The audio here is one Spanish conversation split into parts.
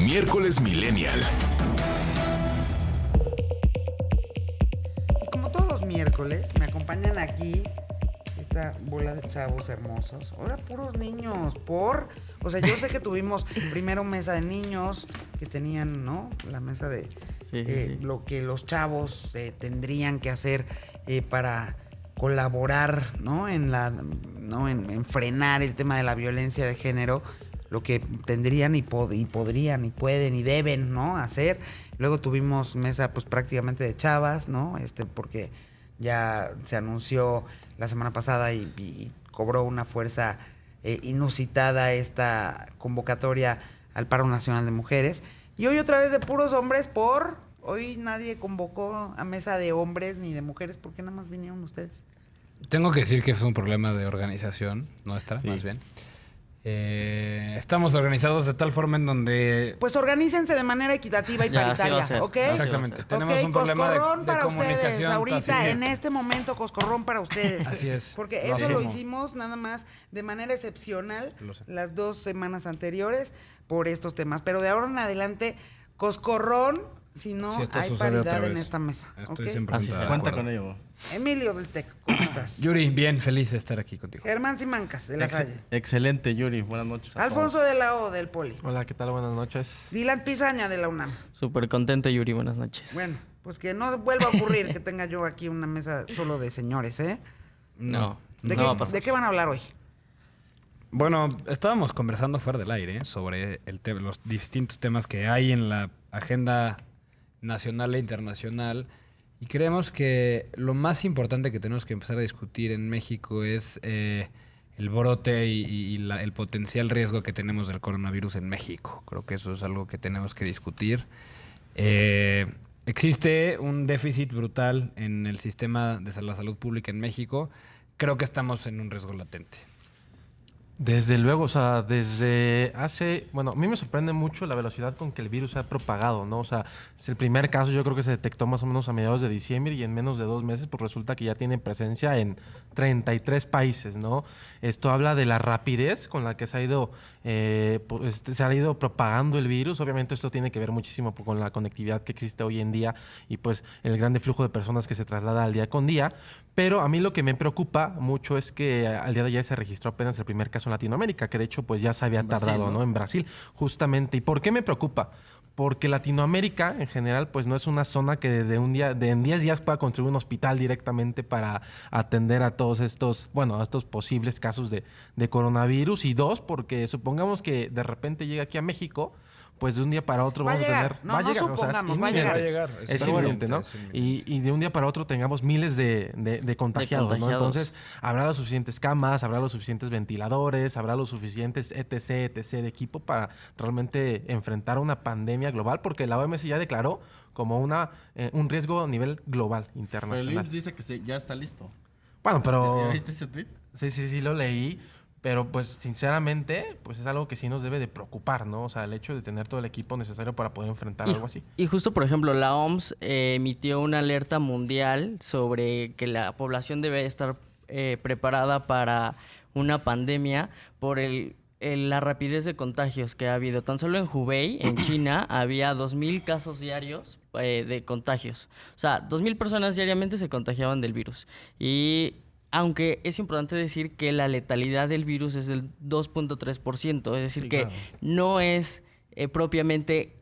Miércoles Millennial. Como todos los miércoles, me acompañan aquí esta bola de chavos hermosos. Ahora puros niños, O sea, yo sé que tuvimos primero mesa de niños que tenían, ¿no? La mesa de Sí. lo que los chavos tendrían que hacer para colaborar, ¿no? En frenar el tema de la violencia de género, lo que tendrían y podrían y pueden y deben, ¿no? Hacer. Luego tuvimos mesa pues prácticamente de chavas, ¿no? Porque ya se anunció la semana pasada y cobró una fuerza inusitada esta convocatoria al paro nacional de mujeres. Y hoy otra vez de puros hombres Hoy nadie convocó a mesa de hombres ni de mujeres. ¿Por qué nada más vinieron ustedes? Tengo que decir que es un problema de organización nuestra, más bien. Estamos organizados de tal forma en donde... Pues organícense de manera equitativa y paritaria, ¿ok? Exactamente. Tenemos un problema coscorrón de para comunicación. ustedes, ahorita, Así en este momento, coscorrón para ustedes. Así es. Porque eso lo hicimos nada más de manera excepcional las 2 semanas anteriores por estos temas. Pero de ahora en adelante, coscorrón, si no hay paridad en esta mesa. Estoy ¿okay? siempre Cuenta con ello. Emilio del TEC, ¿cómo estás? Yuri, bien, feliz de estar aquí contigo. Germán Simancas, de La Salle. Excelente, Yuri. Buenas noches. Alfonso de la O, del Poli. Hola, ¿qué tal? Buenas noches. Dylan Pizaña, de la UNAM. Súper contento, Yuri. Buenas noches. Bueno, pues que no vuelva a ocurrir que tenga yo aquí una mesa solo de señores, ¿eh? No. ¿De qué van a hablar hoy? Bueno, estábamos conversando fuera del aire sobre los distintos temas que hay en la agenda nacional e internacional, y creemos que lo más importante que tenemos que empezar a discutir en México es el brote y el potencial riesgo que tenemos del coronavirus en México. Creo que eso es algo que tenemos que discutir. Existe un déficit brutal en el sistema de la salud pública en México. Creo que estamos en un riesgo latente. Desde luego, o sea, desde a mí me sorprende mucho la velocidad con que el virus se ha propagado, ¿no? O sea, es el primer caso, yo creo que se detectó más o menos a mediados de diciembre, y en menos de 2 meses, pues resulta que ya tiene presencia en 33 países, ¿no? Esto habla de la rapidez con la que se ha ido propagando el virus. Obviamente esto tiene que ver muchísimo con la conectividad que existe hoy en día y pues el grande flujo de personas que se traslada al día con día. Pero a mí lo que me preocupa mucho es que al día de ayer se registró apenas el primer caso en Latinoamérica, que de hecho pues ya se había tardado, ¿no? En Brasil, justamente. ¿Y por qué me preocupa? Porque Latinoamérica en general pues no es una zona que en 10 días pueda construir un hospital directamente para atender a todos estos posibles casos de coronavirus. Y 2, porque supongamos que de repente llega aquí a México, pues de un día para otro vamos a tener... Va a llegar. Es inminente, ¿no? Y de un día para otro tengamos miles de contagiados, ¿no? Entonces, habrá las suficientes camas, habrá los suficientes ventiladores, habrá los suficientes etc. de equipo para realmente enfrentar una pandemia global, porque la OMS ya declaró como un riesgo a nivel global, internacional. Pero el IMSS dice que ya está listo. Bueno, pero... ¿Ya viste ese tweet? Sí, lo leí. Pero pues sinceramente, pues es algo que sí nos debe de preocupar, ¿no? O sea, el hecho de tener todo el equipo necesario para poder enfrentar algo así. Y justo, por ejemplo, la OMS emitió una alerta mundial sobre que la población debe estar preparada para una pandemia por la rapidez de contagios que ha habido. Tan solo en Hubei, en China, había 2,000 casos diarios de contagios. O sea, 2,000 personas diariamente se contagiaban del virus. Y aunque es importante decir que la letalidad del virus es del 2.3%, es decir, que no es propiamente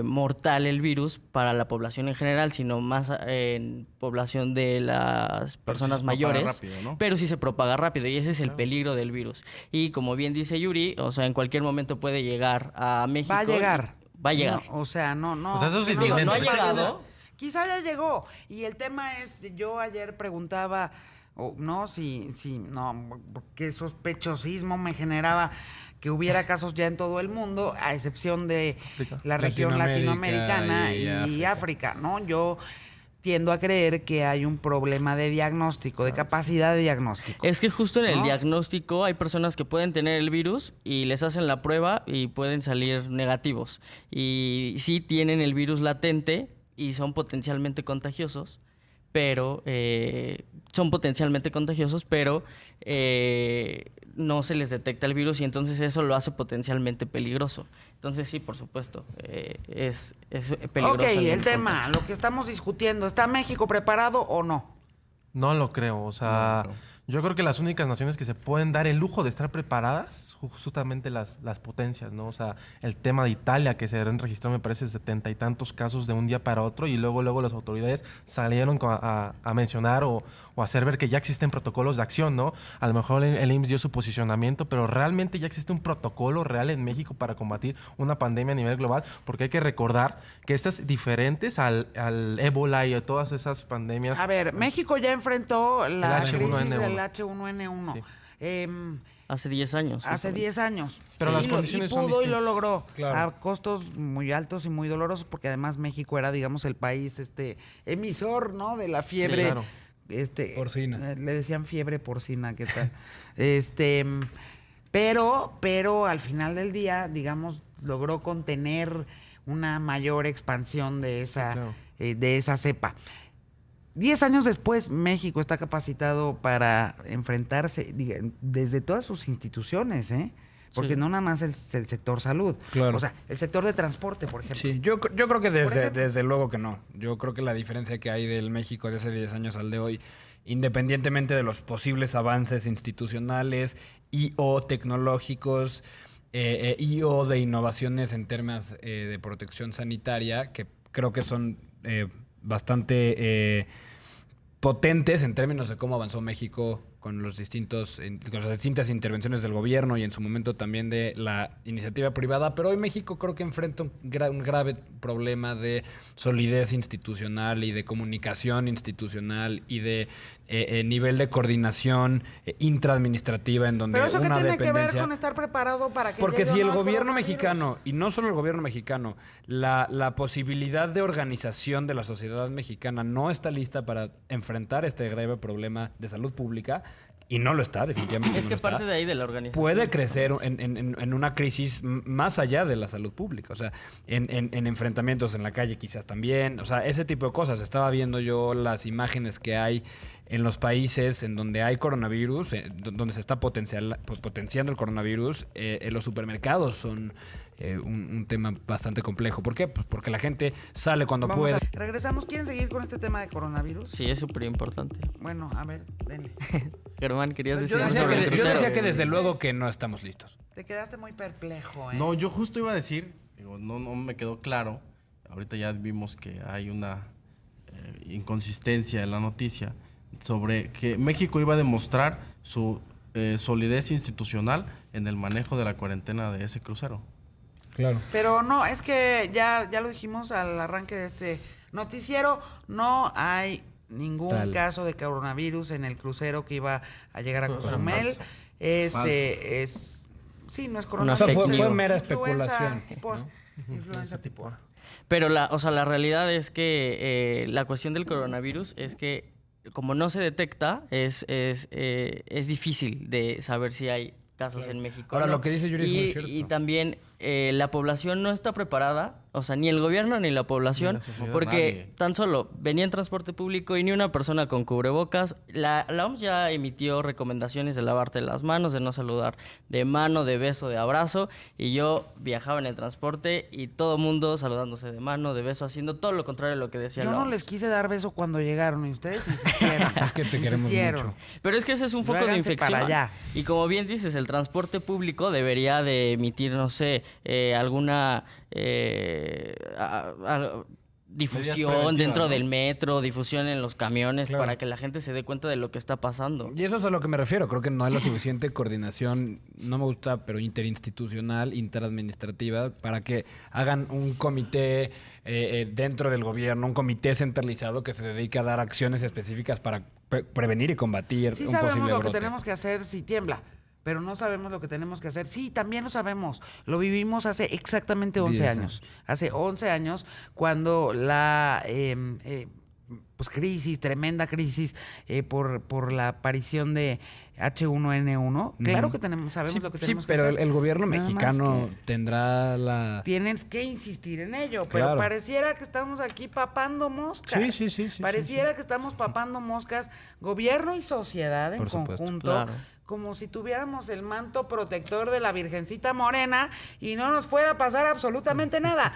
mortal el virus para la población en general, sino más en población de las personas mayores, rápido, ¿no? Pero sí se propaga rápido, y ese es el peligro del virus. Y como bien dice Yuri, o sea, en cualquier momento puede llegar a México. Va a llegar. No, O sea, eso sí no ha llegado. Quizá ya llegó. Y el tema es, yo ayer preguntaba... qué sospechosismo me generaba que hubiera casos ya en todo el mundo, a excepción de la región latinoamericana y África, ¿no? Yo tiendo a creer que hay un problema de diagnóstico, de capacidad de diagnóstico. Es que justo en el diagnóstico hay personas que pueden tener el virus y les hacen la prueba y pueden salir negativos. Y sí tienen el virus latente y son potencialmente contagiosos, pero no se les detecta el virus y entonces eso lo hace potencialmente peligroso. Entonces sí, por supuesto, es peligroso. Ok, el tema, lo que estamos discutiendo, ¿está México preparado o no? No lo creo. O sea, No lo creo. yo creo que las únicas naciones que se pueden dar el lujo de estar preparadas, justamente las potencias, ¿no? O sea, el tema de Italia, que se han registrado, me parece, 70 y tantos casos de un día para otro, y luego las autoridades salieron a mencionar o hacer ver que ya existen protocolos de acción, ¿no? A lo mejor el IMSS dio su posicionamiento, pero realmente ya existe un protocolo real en México para combatir una pandemia a nivel global, porque hay que recordar que estas diferentes al ébola y a todas esas pandemias. A ver, México ya enfrentó la El crisis H1N1. del H1N1. Sí. Hace 10 años. Hace justamente. 10 años. Pero las y condiciones son pudo y lo distintas. logró. Claro. A costos muy altos y muy dolorosos, porque además México era, digamos, el país emisor, ¿no? De la fiebre. claro. Porcina. Le decían fiebre porcina, ¿qué tal? Pero al final del día, digamos, logró contener una mayor expansión de claro. esa cepa. 10 años después, México está capacitado para enfrentarse desde todas sus instituciones, ¿eh? Porque Sí. no nada más el sector salud. Claro. O sea, el sector de transporte, por ejemplo. Sí, yo creo que ejemplo. desde luego que no. Yo creo que la diferencia que hay del México de hace 10 años al de hoy, independientemente de los posibles avances institucionales y o tecnológicos y o de innovaciones en temas de protección sanitaria, que creo que son bastante potentes en términos de cómo avanzó México con las distintas intervenciones del gobierno y en su momento también de la iniciativa privada, pero hoy México creo que enfrenta un grave problema de solidez institucional y de comunicación institucional y de nivel de coordinación intraadministrativa en donde Pero eso que una tiene que ver dependencia... con estar preparado para que Porque llegue o si el no gobierno coronavirus. mexicano, y no solo el gobierno mexicano, la posibilidad de organización de la sociedad mexicana no está lista para enfrentar este grave problema de salud pública, y no lo está, definitivamente Es no que lo está, parte de ahí de la organización. puede crecer en una crisis más allá de la salud pública. O sea, en enfrentamientos en la calle quizás también. O sea, ese tipo de cosas. Estaba viendo yo las imágenes que hay en los países en donde hay coronavirus, donde se está potenciando el coronavirus. Los supermercados son un tema bastante complejo. ¿Por qué? Pues porque la gente sale cuando Vamos puede. regresamos. ¿Quieren seguir con este tema de coronavirus? Sí, es súper importante. Bueno, a ver, denle. Germán, querías Yo decir decía algo que- del yo crucero. decía que desde luego que no estamos listos. Te quedaste muy perplejo, ¿eh? No, yo justo iba a decir, digo, no me quedó claro. Ahorita ya vimos que hay una inconsistencia en la noticia sobre que México iba a demostrar su solidez institucional en el manejo de la cuarentena de ese crucero. Claro. Pero no, es que ya lo dijimos al arranque de este noticiero, no hay ningún Tal. caso de coronavirus en el crucero que iba a llegar a Cozumel. Falso. Sí, no es Una coronavirus. fake es news. Fue mera influenza especulación, tipo A. ¿no? Influenza tipo A. Pero la realidad es que la cuestión del coronavirus es que como no se detecta, es difícil de saber si hay casos en México. Ahora, ¿no? lo que dice Yuri es muy cierto. Y también la población no está preparada, o sea, ni el gobierno ni la población, Ni la sociedad. porque Nadie. tan solo venía en transporte público y ni una persona con cubrebocas. La OMS ya emitió recomendaciones de lavarte las manos, de no saludar de mano, de beso, de abrazo, y yo viajaba en el transporte y todo mundo saludándose de mano, de beso, haciendo todo lo contrario de lo que decía Yo la no OMS. les quise dar beso cuando llegaron y ustedes insistieron. Es que te queremos Insistieron. mucho. Pero es que ese es un foco de Háganse infección. para allá. Y como bien dices, el transporte público debería de emitir, no sé, alguna difusión preventivas, dentro ¿no? del metro, difusión en los camiones, Claro. para que la gente se dé cuenta de lo que está pasando. Y eso es a lo que me refiero. Creo que no hay la suficiente coordinación, no me gusta, pero interinstitucional, interadministrativa, para que hagan un comité dentro del gobierno, un comité centralizado que se dedique a dar acciones específicas para prevenir y combatir Sí un sabemos posible lo que brote. tenemos que hacer si tiembla, pero no sabemos lo que tenemos que hacer. Sí, también lo sabemos. Lo vivimos hace exactamente 11 10 años. Hace 11 años cuando la pues crisis, tremenda crisis por la aparición de H1N1. Claro que sabemos Sí, lo que sí, tenemos que pero hacer. el gobierno Nada más mexicano que tendrá la... tienes que insistir en ello, pero Claro. pareciera que estamos aquí papando moscas. Sí. Pareciera que estamos papando moscas, gobierno y sociedad en Por supuesto. conjunto, Claro. como si tuviéramos el manto protector de la Virgencita Morena y no nos fuera a pasar absolutamente nada.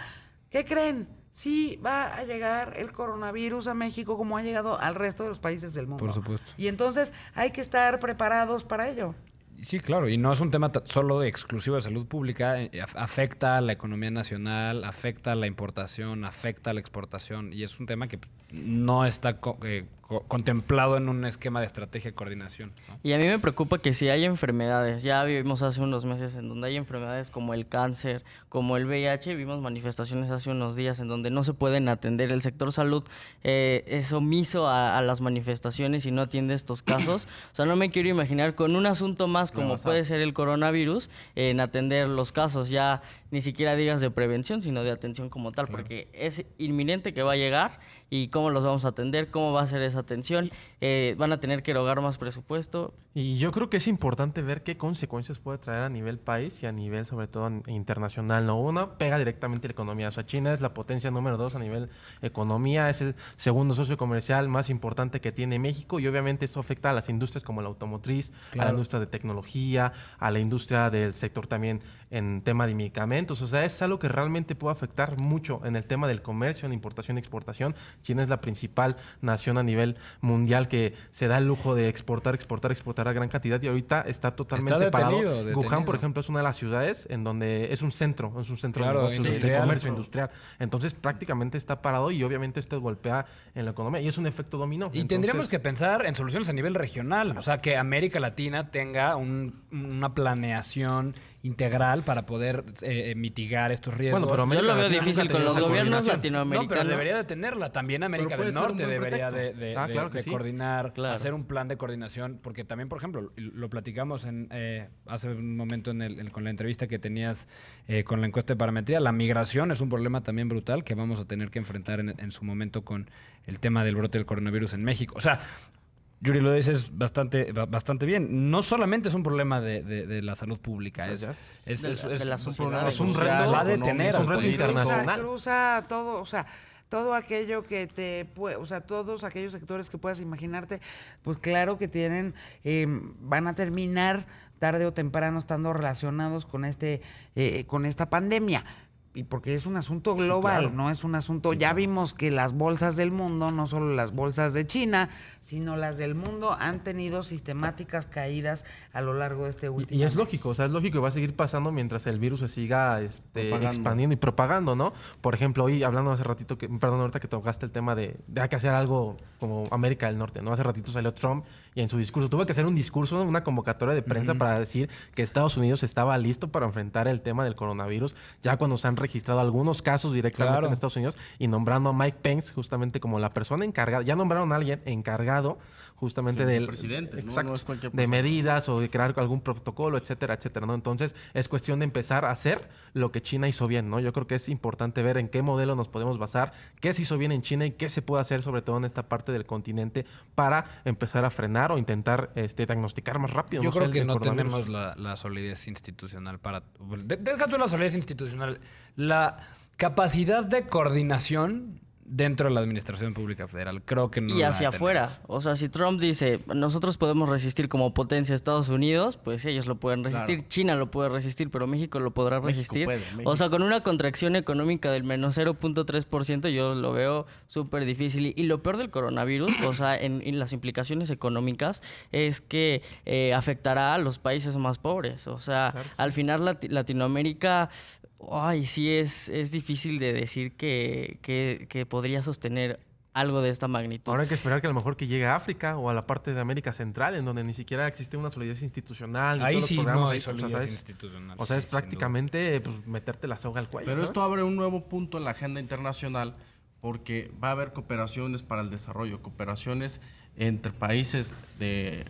¿Qué creen? Sí va a llegar el coronavirus a México como ha llegado al resto de los países del mundo. Por supuesto. Y entonces hay que estar preparados para ello. Sí, claro, y no es un tema solo exclusivo de salud pública, afecta a la economía nacional, afecta a la importación, afecta a la exportación, y es un tema que no está contemplado en un esquema de estrategia de coordinación, ¿no? Y a mí me preocupa que si hay enfermedades, ya vivimos hace unos meses en donde hay enfermedades como el cáncer, como el VIH, vimos manifestaciones hace unos días en donde no se pueden atender. El sector salud es omiso a las manifestaciones y no atiende estos casos. O sea, no me quiero imaginar con un asunto más como puede ser el coronavirus en atender los casos, ya ni siquiera digas de prevención, sino de atención como tal, porque es inminente que va a llegar y cómo los vamos a atender, cómo va a ser esa atención, van a tener que erogar más presupuesto. Y yo creo que es importante ver qué consecuencias puede traer a nivel país y a nivel, sobre todo, internacional, ¿no? Una, pega directamente a la economía. O sea, China es la potencia número 2 a nivel economía, es el segundo socio comercial más importante que tiene México y obviamente esto afecta a las industrias como la automotriz, a la industria de tecnología, a la industria del sector también en tema de medicamentos. O sea, es algo que realmente puede afectar mucho en el tema del comercio, en importación y exportación. China es la principal nación a nivel mundial que se da el lujo de exportar a gran cantidad y ahorita está totalmente parado. Wuhan, por ejemplo, es una de las ciudades en donde es un centro Claro, de negocios, de comercio industrial. Entonces, prácticamente está parado y obviamente esto golpea en la economía y es un efecto dominó. Y tendríamos que pensar en soluciones a nivel regional, o sea, que América Latina tenga una planeación integral para poder mitigar estos riesgos. Bueno, pero Yo lo veo Latina difícil nunca ha con tenido los esa gobiernos coordinación. latinoamericanos. No, pero debería de tenerla. También América Pero del puede ser un Norte buen debería pretexto. Claro que de sí. coordinar, Claro. hacer un plan de coordinación, porque también, por ejemplo, lo platicamos hace un momento con la entrevista que tenías con la encuesta de parametría, la migración es un problema también brutal que vamos a tener que enfrentar en su momento con el tema del brote del coronavirus en México. O sea, Yuri, lo dices bastante bien. No solamente es un problema de la salud pública, de la Es un sociedad. reto, va a detener es un al reto país. internacional. Cruza todo, o sea, todo aquello que o sea, todos aquellos sectores que puedas imaginarte, pues claro que tienen, van a terminar tarde o temprano estando relacionados con con esta pandemia. Y porque es un asunto global, claro. no es un asunto... Ya vimos que las bolsas del mundo, no solo las bolsas de China, sino las del mundo, han tenido sistemáticas caídas a lo largo de este último Y es mes. lógico, o sea, es lógico que va a seguir pasando mientras el virus se siga Propagando. expandiendo y propagando, ¿no? Por ejemplo, hoy hablando hace ratito, ahorita que tocaste el tema de hay que hacer algo como América del Norte, ¿no? Hace ratito salió Trump y en su discurso tuvo que hacer un discurso, una convocatoria de prensa para decir que Estados Unidos estaba listo para enfrentar el tema del coronavirus, ya cuando se han registrado algunos casos directamente en Estados Unidos y nombrando a Mike Pence justamente como la persona encargada, ya nombraron a alguien encargado justamente del presidente, exacto, no es cualquier de persona. medidas o de crear algún protocolo, etcétera, etcétera, ¿no? Entonces, es cuestión de empezar a hacer lo que China hizo bien, ¿no? Yo creo que es importante ver en qué modelo nos podemos basar, qué se hizo bien en China y qué se puede hacer, sobre todo en esta parte del continente, para empezar a frenar o intentar diagnosticar más rápido. Yo sé, creo que el no coronavirus. tenemos la solidez institucional para... Deja tú la solidez institucional. La capacidad de coordinación dentro de la administración pública federal. Creo que no Y la hacia tenemos. afuera. O sea, si Trump dice, nosotros podemos resistir como potencia a Estados Unidos, pues ellos lo pueden resistir. Claro. China lo puede resistir, pero México lo podrá México resistir. puede, México. O sea, con una contracción económica del menos 0.3%, yo lo veo súper difícil. Y lo peor del coronavirus, o sea, en las implicaciones económicas, es que afectará a los países más pobres. O sea, Claro que sí. al final Latinoamérica... Ay, sí, es difícil de decir que podría sostener algo de esta magnitud. Ahora hay que esperar que a lo mejor que llegue a África o a la parte de América Central, en donde ni siquiera existe una solidez institucional. ni Ahí todos los sí programas no hay ahí, o sea, solidez ¿sabes? institucional. O sea, sí, es prácticamente pues, meterte la soga al cuello. Pero ¿no? esto abre un nuevo punto en la agenda internacional porque va a haber cooperaciones para el desarrollo, cooperaciones entre países en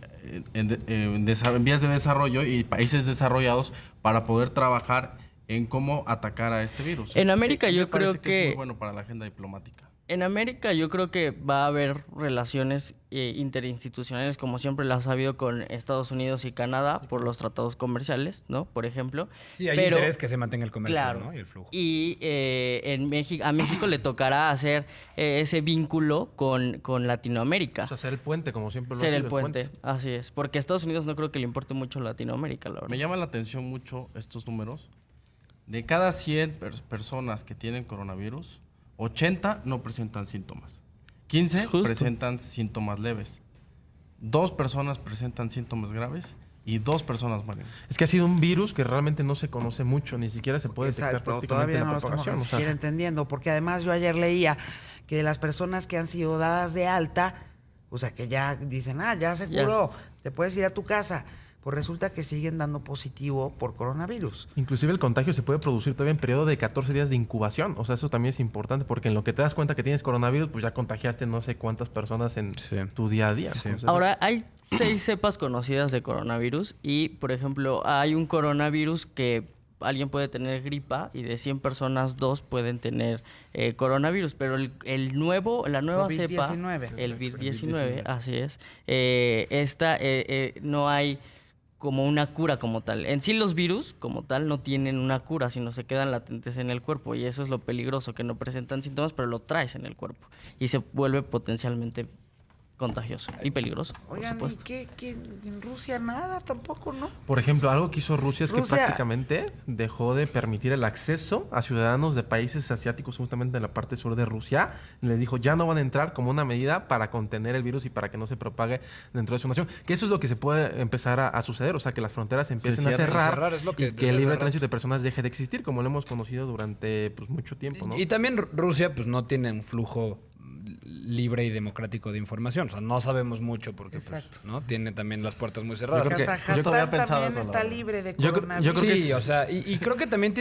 vías de desarrollo y países desarrollados para poder trabajar en cómo atacar a este virus. En América Me yo parece creo que es que- muy bueno para la agenda diplomática. En América yo creo que va a haber relaciones interinstitucionales como siempre las ha habido con Estados Unidos y Canadá por los tratados comerciales, ¿no? Por ejemplo. Sí, hay Pero, interés que se mantenga el comercio, claro, ¿no? Y el flujo. Y a México le tocará hacer ese vínculo con Latinoamérica. O sea, ser el puente, como siempre lo ha Ser sido, el puente, así es. Porque a Estados Unidos no creo que le importe mucho Latinoamérica, la verdad. Me llama la atención mucho estos números. De cada 100 personas que tienen coronavirus, 80 no presentan síntomas. 15 Justo. presentan síntomas leves. 2 personas presentan síntomas graves y 2 personas mueren. Es que ha sido un virus que realmente no se conoce mucho, ni siquiera se puede detectar Exacto, prácticamente todavía la no lo estamos propagación. ni O sea, siquiera entendiendo, porque además yo ayer leía que de las personas que han sido dadas de alta, o sea, que ya dicen, ya se curó, te puedes ir a tu casa, pues resulta que siguen dando positivo por coronavirus. inclusive el contagio se puede producir todavía en periodo de 14 días de incubación. O sea, eso también es importante porque en lo que te das cuenta que tienes coronavirus, pues ya contagiaste no sé cuántas personas en Sí. tu día a día. Sí. Entonces, Ahora, hay 6 cepas conocidas de coronavirus y, por ejemplo, hay un coronavirus que alguien puede tener gripa y de 100 personas 2 pueden tener coronavirus, pero la nueva cepa, COVID-19. el COVID-19, así es, no hay como una cura como tal. En sí los virus como tal no tienen una cura, sino se quedan latentes en el cuerpo y eso es lo peligroso, que no presentan síntomas, pero lo traes en el cuerpo y se vuelve potencialmente contagioso y peligroso, por Oigan, ¿y supuesto. qué en Rusia nada tampoco, no? por ejemplo, algo que hizo Rusia es que Rusia- prácticamente dejó de permitir el acceso a ciudadanos de países asiáticos, justamente en la parte sur de Rusia. Les dijo, ya no van a entrar como una medida para contener el virus y para que no se propague dentro de su nación. Que eso es lo que se puede empezar a suceder, o sea, que las fronteras empiecen a cierren. cerrar, Es lo que y que decía el libre hace tránsito de personas deje de existir, como lo hemos conocido durante pues, mucho tiempo, ¿no? Y también Rusia pues no tiene un flujo libre y democrático de información. O sea, no sabemos mucho porque pues, Exacto. ¿no? Tiene también las puertas muy cerradas. Yo creo que- Kazajstán yo había pensado también eso, la está verdad. libre de Yo coronavirus. creo que Sí, es- o sea, y creo que también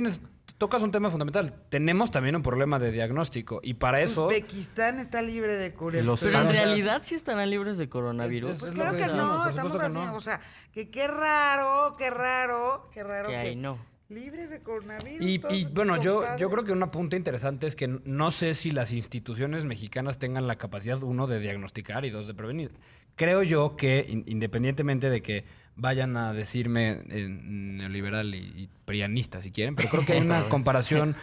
tocas un tema fundamental. Tenemos también un problema de diagnóstico y para eso... Uzbekistán está libre de coronavirus. Los Pero en o sea, realidad sí estarán libres de coronavirus. Pues es claro lo que que decíamos, no, por estamos supuesto que haciendo, no. o sea, que qué raro Que ahí no. libres de coronavirus. Y todos bueno, estos yo compadres. creo que un apunte interesante es que no sé si las instituciones mexicanas tengan la capacidad, uno, de diagnosticar y dos, de prevenir. Creo yo que, independientemente de que vayan a decirme neoliberal y prianista, si quieren, pero creo que hay una comparación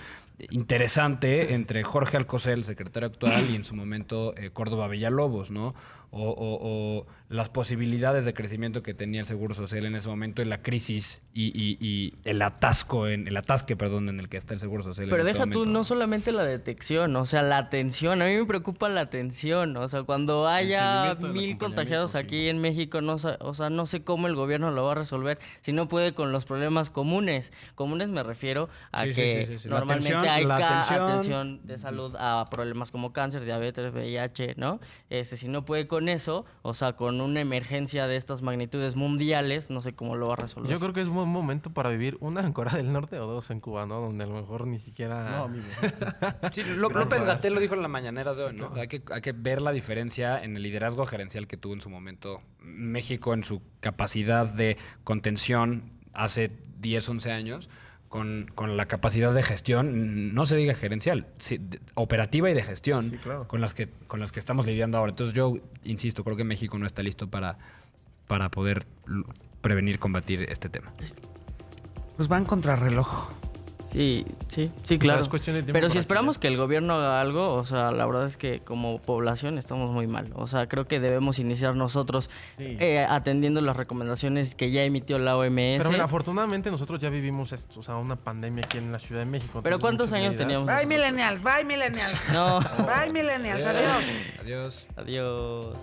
interesante entre Jorge Alcocer, el secretario actual, y en su momento Córdoba Villalobos, ¿no? O las posibilidades de crecimiento que tenía el Seguro Social en ese momento y la crisis y el atasque, en el que está el Seguro Social Pero en este deja tú momento. no solamente la detección, o sea, la atención. A mí me preocupa la atención. O sea, cuando haya seguimiento del 1000 contagiados acompañamiento, aquí en México, no sé cómo el gobierno lo va a resolver si no puede con los problemas comunes. Comunes me refiero a Sí, sí, que sí, sí. La normalmente atención- hay la atención- atención de salud a problemas como cáncer, diabetes, VIH, ¿no? Si no puede con eso, o sea, con una emergencia de estas magnitudes mundiales, no sé cómo lo va a resolver. Yo creo que es un buen momento para vivir una en Corea del Norte o dos en Cuba, ¿no? Donde a lo mejor ni siquiera... No, amigo. Sí, López-Gatell lo dijo en la mañanera de hoy, ¿no? Hay que ver la diferencia en el liderazgo gerencial que tuvo en su momento México en su capacidad de contención hace 10, 11 años con la capacidad de gestión, no se diga gerencial, operativa y de gestión, Sí, claro. con las que estamos lidiando ahora. Entonces yo insisto, creo que México no está listo para poder prevenir, combatir este tema. Pues van contra reloj. Sí, sea, claro. es cuestión de tiempo Pero para si que esperamos ya- que el gobierno haga algo, o sea, la verdad es que como población estamos muy mal. O sea, creo que debemos iniciar nosotros Sí. atendiendo las recomendaciones que ya emitió la OMS. Pero mira, afortunadamente nosotros ya vivimos esto, o sea, una pandemia aquí en la Ciudad de México. ¿Pero entonces cuántos muchas años medidas- teníamos? Bye millennials, bye millennials. No. Bye millennials, adiós. Adiós. Adiós.